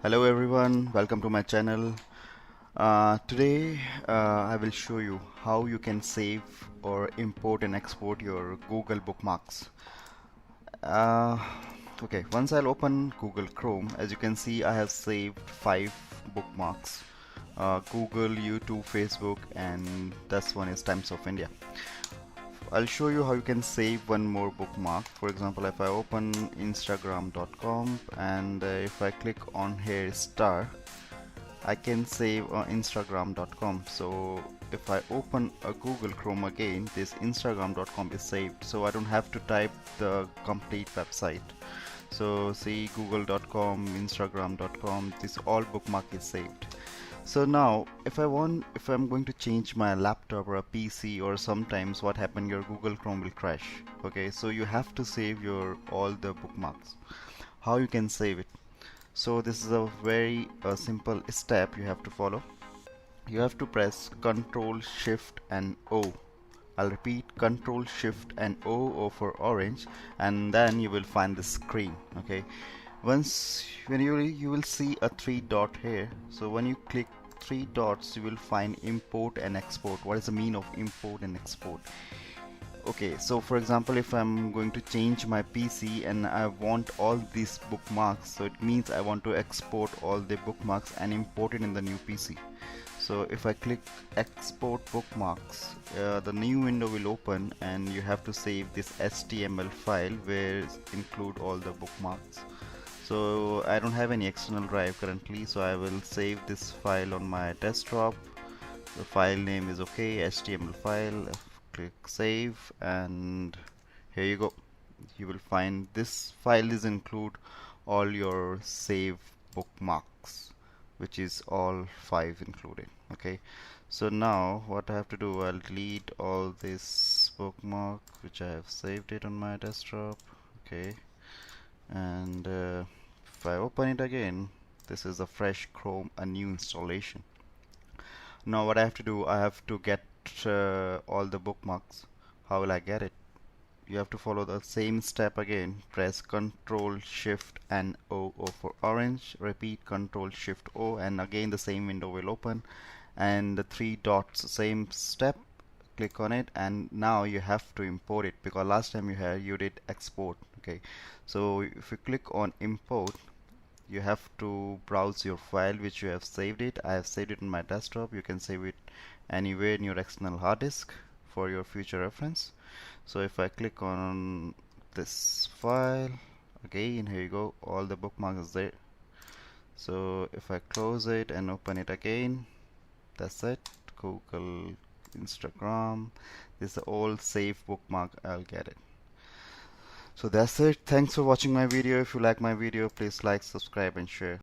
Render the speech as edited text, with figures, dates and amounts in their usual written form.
Hello everyone, welcome to my channel. Today I will show you how you can save or import and export your Google bookmarks. Uh, okay, once I'll open Google Chrome, as you can see I have saved 5 bookmarks. Google, YouTube, Facebook, and this one is Times of India. I'll show you how you can save one more bookmark. For example, if I open instagram.com and if I click on here star, I can save on instagram.com. So if I open a Google Chrome again, this instagram.com is saved, so I don't have to type the complete website. So see, google.com, instagram.com, this all bookmark is saved. So now if I'm going to change my laptop or a PC, or sometimes what happen, your Google Chrome will crash. Okay, so you have to save your all the bookmarks. How you can save it? So this is a very simple step you have to follow. You have to press Ctrl Shift and O. I'll repeat, Ctrl Shift and O for orange, and then you will find the screen. Okay, once when you will see a three dot here. So when you click three dots, you will find import and export. What is the meaning of import and export? Okay, so for example, if I'm going to change my PC and I want all these bookmarks, so it means I want to export all the bookmarks and import it in the new PC. So if I click export bookmarks, the new window will open and you have to save this HTML file where include all the bookmarks. So I don't have any external drive currently, so I will save this file on my desktop. The file name is okay, HTML file. Click save, and here you go. You will find this file is include all your save bookmarks, which is all 5 included. Okay, so now what I have to do, I'll delete all this bookmark which I have saved it on my desktop. Okay, and if I open it again, this is a fresh Chrome, a new installation. Now what I have to do, I have to get all the bookmarks. How will I get it? You have to follow the same step again. Press Ctrl Shift and O for orange. Repeat Ctrl Shift O, and again the same window will open, and the three dots, same step. Click on it, and now you have to import it, because last time you did export. Okay, so if you click on import, you have to browse your file which you have saved it. I have saved it on my desktop. You can save it anywhere in your external hard disk for your future reference. So if I click on this file again, here you go, all the bookmarks is there. So if I close it and open it again, that's it. Google, Instagram, this is all saved bookmark. I'll get it. So that's it. Thanks for watching my video. If you like my video, please like, subscribe and share.